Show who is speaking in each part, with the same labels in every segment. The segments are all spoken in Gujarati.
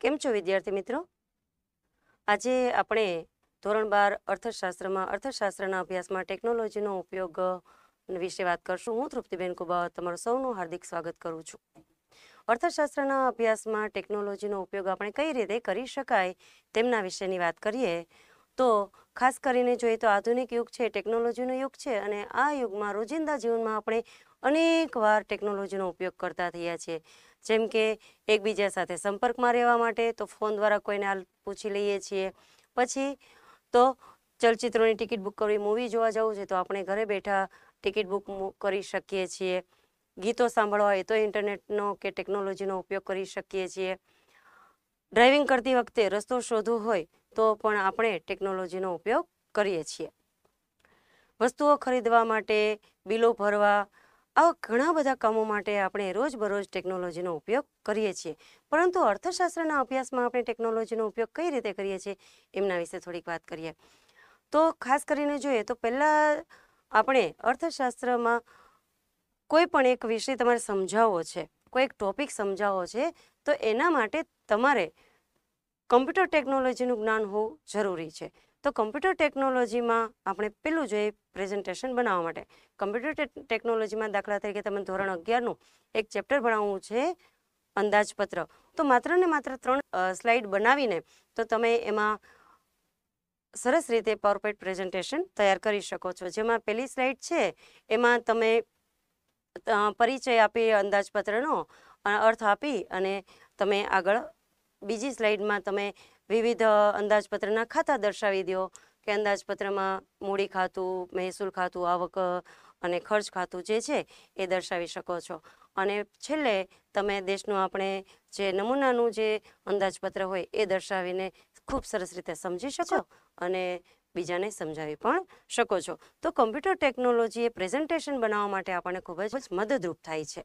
Speaker 1: કેમ છો વિદ્યાર્થી મિત્રો? આજે આપણે ધોરણ 12 અર્થશાસ્ત્રમાં અર્થશાસ્ત્રના અભ્યાસમાં ટેકનોલોજીનો ઉપયોગ વિશે વાત કરશું. હું તૃપ્તિબેન કુબાવત તમારું સૌનું હાર્દિક સ્વાગત કરું છું. અર્થશાસ્ત્રના અભ્યાસમાં ટેકનોલોજીનો ઉપયોગ આપણે કઈ રીતે કરી શકાય તેમના વિશેની વાત કરીએ તો ખાસ કરીને જોઈએ તો આધુનિક યુગ છે, ટેકનોલોજીનો યુગ છે અને આ યુગમાં રોજિંદા જીવનમાં આપણે અનેક વાર ટેકનોલોજીનો ઉપયોગ કરતા થયા છીએ. જેમ કે એકબીજા સાથે સંપર્કમાં રહેવા માટે તો ફોન દ્વારા કોઈને હાલ પૂછી લઈએ છીએ. પછી તો ચલચિત્રોની ટિકિટ બુક કરવી, મૂવી જોવા જવું છે તો આપણે ઘરે બેઠા ટિકિટ બુક કરી શકીએ છીએ. ગીતો સાંભળવા હોય તો ઇન્ટરનેટનો કે ટેકનોલોજીનો ઉપયોગ કરી શકીએ છીએ. ડ્રાઇવિંગ કરતી વખતે રસ્તો શોધવો હોય તો પણ આપણે ટેકનોલોજીનો ઉપયોગ કરીએ છીએ. વસ્તુઓ ખરીદવા માટે, બિલો ભરવા, આવા ઘણા બધા કામો માટે આપણે રોજબરોજ ટેકનોલોજીનો ઉપયોગ કરીએ છીએ. પરંતુ અર્થશાસ્ત્રના અભ્યાસમાં આપણે ટેકનોલોજીનો ઉપયોગ કઈ રીતે કરીએ છીએ એમના વિશે થોડીક વાત કરીએ. તો ખાસ કરીને જોઈએ તો પહેલાં આપણે અર્થશાસ્ત્રમાં કોઈ પણ એક વિષય તમારે સમજાવવો છે, કોઈ એક ટોપિક સમજાવવો છે તો એના માટે તમારે કમ્પ્યુટર ટેકનોલોજીનું જ્ઞાન હોવું જરૂરી છે. તો કમ્પ્યુટર ટેકનોલોજીમાં આપણે પેલું જોઈએ પ્રેઝન્ટેશન બનાવવા માટે. કમ્પ્યુટર ટેકનોલોજીમાં દાખલા તરીકે તમે ધોરણ 11નું એક ચેપ્ટર ભણાવવું છે અંદાજપત્ર. તો માત્ર ને માત્ર 3 સ્લાઇડ બનાવીને તો તમે એમાં સરસ રીતે પાવરપોઈન્ટ પ્રેઝન્ટેશન તૈયાર કરી શકો છો. જેમાં પહેલી સ્લાઇડ છે એમાં તમે પરિચય આપી અંદાજપત્રનો અર્થ આપી અને તમે આગળ બીજી સ્લાઇડમાં તમે વિવિધ અંદાજપત્રના ખાતા દર્શાવી દો કે અંદાજપત્રમાં મૂડી ખાતું, મહેસૂલ ખાતું, આવક અને ખર્ચ ખાતું જે છે એ દર્શાવી શકો છો. અને છેલ્લે તમે દેશનું આપણે જે નમૂનાનું જે અંદાજપત્ર હોય એ દર્શાવીને ખૂબ સરસ રીતે સમજી શકો અને બીજાને સમજાવી પણ શકો છો. તો કમ્પ્યુટર ટેકનોલોજી એ પ્રેઝન્ટેશન બનાવવા માટે આપણને ખૂબ જ મદદરૂપ થાય છે.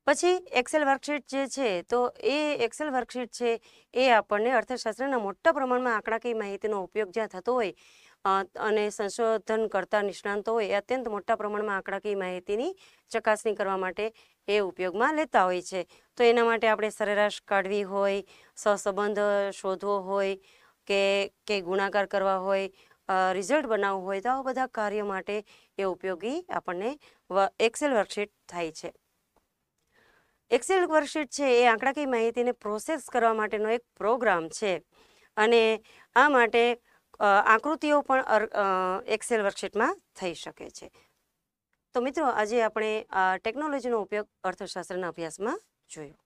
Speaker 1: પછી એક્સેલ વર્કશીટ જે છે તો એ એક્સેલ વર્કશીટ છે એ આપણને અર્થશાસ્ત્રના મોટા પ્રમાણમાં આંકડાકીય માહિતીનો ઉપયોગ જ્યાં થતો હોય અને સંશોધન કરતા નિષ્ણાંતો હોય એ અત્યંત મોટા પ્રમાણમાં આંકડાકીય માહિતીની ચકાસણી કરવા માટે એ ઉપયોગમાં લેતા હોય છે. તો એના માટે આપણે સરેરાશ કાઢવી હોય, સહસંબંધ શોધવો હોય કે ગુણાકાર કરવા હોય, રિઝલ્ટ બનાવવું હોય, તો આવા બધા કાર્યો માટે એ ઉપયોગી આપણને એક્સેલ વર્કશીટ થાય છે. એક્સેલ વર્કશીટ છે એ આંકડાકીય માહિતીને પ્રોસેસ કરવા માટેનો એક પ્રોગ્રામ છે અને આ માટે આકૃતિઓ પણ એક્સેલ વર્કશીટમાં થઈ શકે છે. તો મિત્રો આજે આપણે ટેકનોલોજીનો ઉપયોગ અર્થશાસ્ત્રના અભ્યાસમાં જોયો.